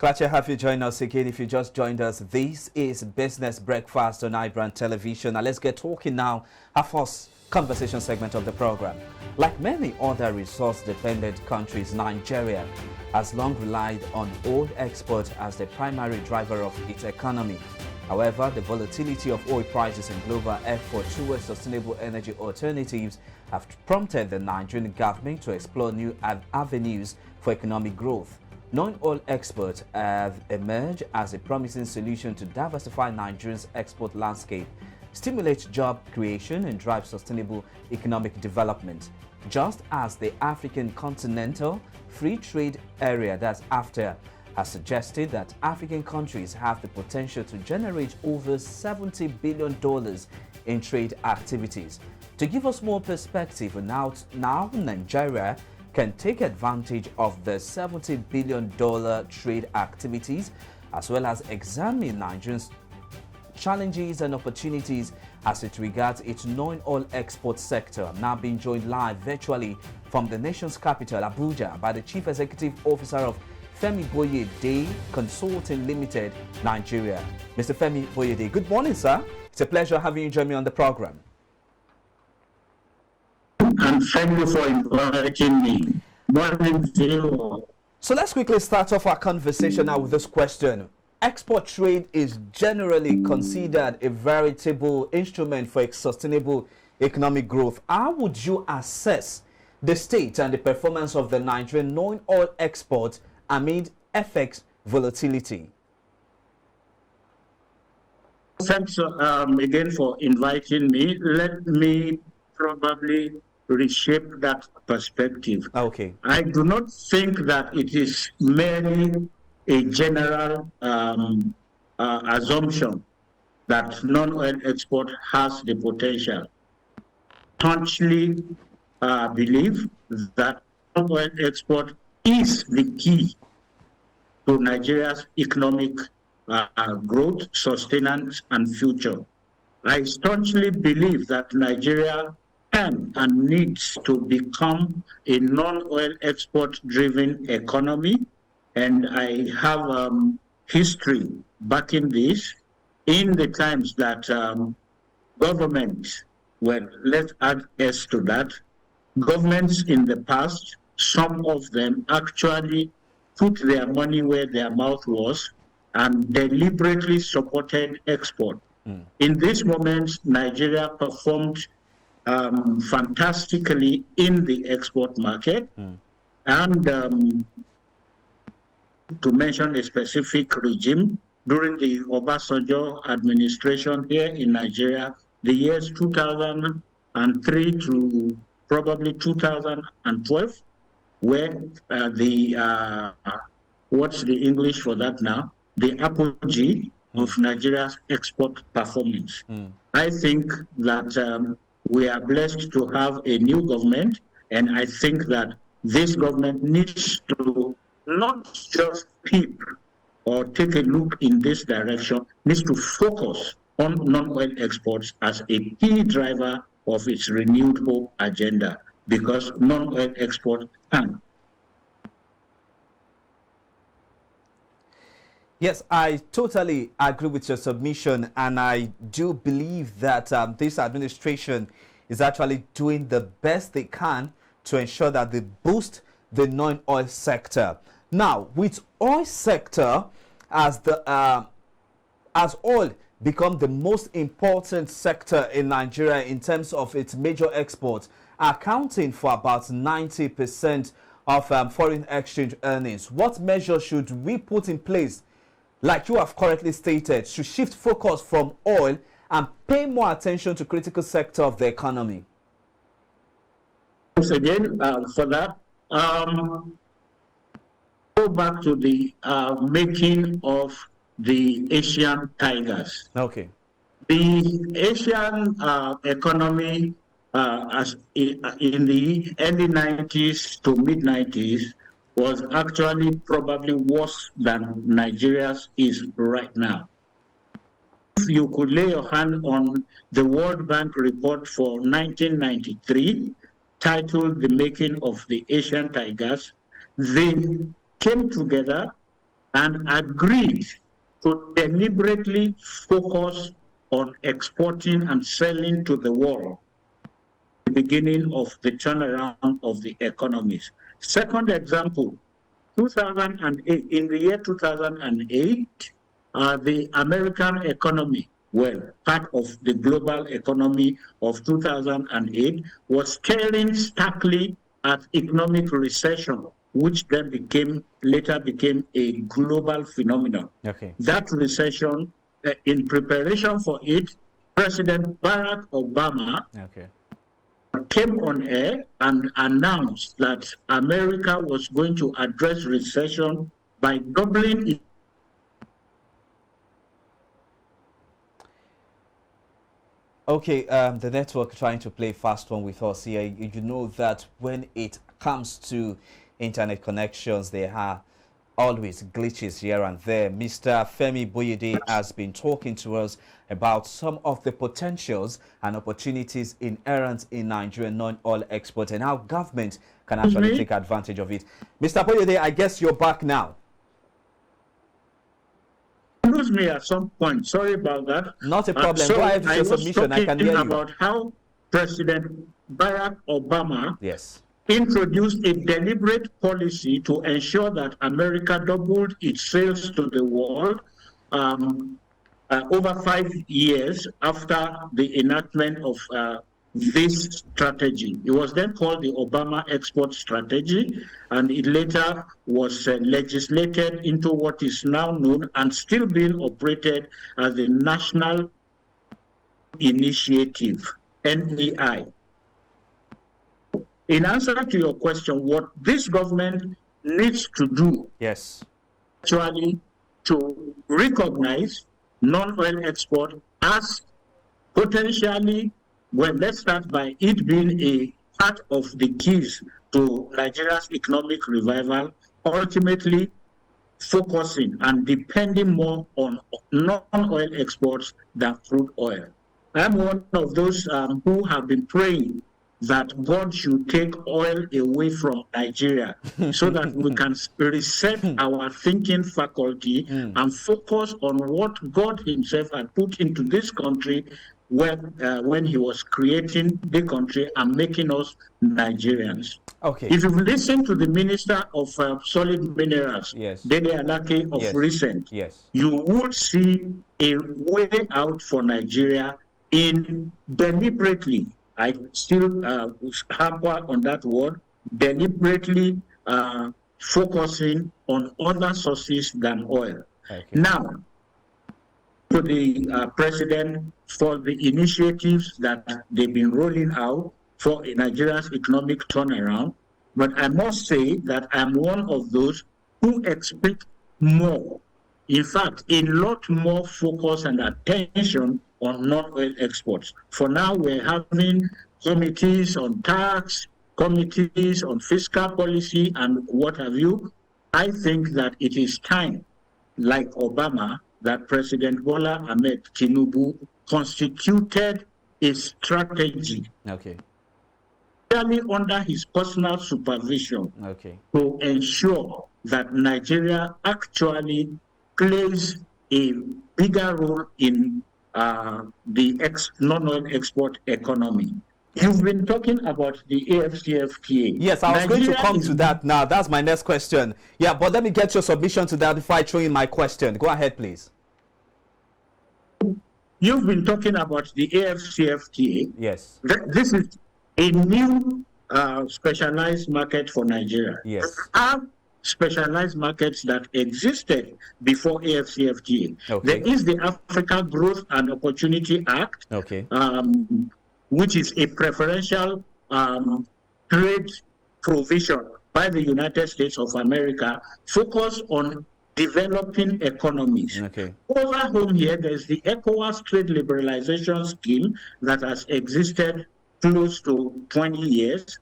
Glad to have you join us again. If you just joined us, this is Business Breakfast on iBrand Television. Now let's get talking now. Our first conversation segment of the program. Like many other resource-dependent countries, Nigeria has long relied on oil export as the primary driver of its economy. However, the volatility of oil prices and global effort towards sustainable energy alternatives have prompted the Nigerian government to explore new avenues for economic growth. Non-oil exports have emerged as a promising solution to diversify Nigeria's export landscape, stimulate job creation, and drive sustainable economic development. Just as the African Continental Free Trade Area, that's AfCFTA, has suggested that African countries have the potential to generate over $70 billion in trade activities. To give us more perspective, now Nigeria can take advantage of the $70 billion trade activities, as well as examine Nigeria's challenges and opportunities as it regards its non-oil export sector. I'm now being joined live virtually from the nation's capital, Abuja, by the Chief Executive Officer of Femi Boyede Consulting Limited, Nigeria. Mr. Femi Boyede, good morning, sir. It's a pleasure having you join me on the program. And thank you for inviting me. Morning to you. So let's quickly start off our conversation now with this question. Export trade is generally considered a veritable instrument for sustainable economic growth. How would you assess the state and the performance of the Nigerian non-oil export amid FX volatility? Thanks again for inviting me. Let me probably reshape that perspective. Okay. I do not think that it is merely a general assumption that non-oil export has the potential. Staunchly believe that non-oil export is the key to Nigeria's economic growth, sustenance, and future. I staunchly believe that Nigeria can and needs to become a non-oil export-driven economy, and I have history backing this. In the times that governments, well, let's add S to that, governments in the past, some of them actually put their money where their mouth was and deliberately supported export. In this moment, Nigeria performed fantastically in the export market. And to mention a specific regime, during the Obasanjo administration here in Nigeria, the years 2003 to probably 2012, where what's the English for that now? The apogee of Nigeria's export performance. I think that we are blessed to have a new government, and I think that this government needs to not just peep or take a look in this direction, needs to focus on non-oil exports as a key driver of its renewed hope agenda, because non-oil export can. Yes, I totally agree with your submission, and I do believe that this administration is actually doing the best they can to ensure that they boost the non-oil sector. Now, with oil sector as oil become the most important sector in Nigeria in terms of its major exports, accounting for about 90% of foreign exchange earnings, what measures should we put in place, like you have correctly stated, to shift focus from oil and pay more attention to critical sector of the economy? Once again, for that, go back to the making of the Asian tigers. Okay. The Asian economy as in the early 90s to mid 90s was actually probably worse than Nigeria's is right now. If you could lay your hand on the World Bank report for 1993, titled The Making of the Asian Tigers, they came together and agreed to deliberately focus on exporting and selling to the world, the beginning of the turnaround of the economies. Second example, 2008, in the year 2008, the American economy, well, part of the global economy of 2008, was staring starkly at economic recession, which then later became a global phenomenon. Okay. That recession, in preparation for it, President Barack Obama came on air and announced that America was going to address recession by doubling its. Okay, the network trying to play fast one with us here. You know that when it comes to internet connections, there are always glitches here and there. Mr. Femi Boyede has been talking to us about some of the potentials and opportunities inherent in Nigerian non-oil export and how government can actually take advantage of it. Mr. Boyede, I guess you're back now. Lose me at some point. Sorry about that. Not a problem. So go ahead with your submission. I can hear you. About how President Barack Obama introduced a deliberate policy to ensure that America doubled its sales to the world over 5 years after the enactment of this strategy. It was then called the Obama Export Strategy, and it later was legislated into what is now known and still being operated as the National Initiative, NEI. In answer to your question, what this government needs to do actually to recognize non-oil export as potentially, well, let's start by it being a part of the keys to Nigeria's economic revival, ultimately focusing and depending more on non-oil exports than crude oil. I'm one of those who have been praying that God should take oil away from Nigeria so that we can reset our thinking faculty and focus on what God himself had put into this country when he was creating the country and making us Nigerians. Okay. If you've listened to the Minister of Solid Minerals, Dele Alake of recent, you would see a way out for Nigeria in deliberately, I still hamper on that word, deliberately focusing on other sources than oil. Now, to the president for the initiatives that they've been rolling out for Nigeria's economic turnaround, but I must say that I'm one of those who expect more. In fact, a lot more focus and attention on non-oil exports. For now, we're having committees on tax, committees on fiscal policy, and what have you. I think that it is time, like Obama, that President Bola Ahmed Tinubu constituted a strategy really under his personal supervision to ensure that Nigeria actually plays a bigger role in the non-oil export economy. You've been talking about the AfCFTA. Yes, I was going to come to that now. That's my next question. Yeah, but let me get your submission to that before I throw in my question. Go ahead, please. You've been talking about the AfCFTA. Yes. This is a new specialized market for Nigeria. Yes. There are specialized markets that existed before AfCFTA. There is the Africa Growth and Opportunity Act, which is a preferential trade provision by the United States of America focused on developing economies. Over home here, there's the ECOWAS trade liberalization scheme that has existed close to 20 years.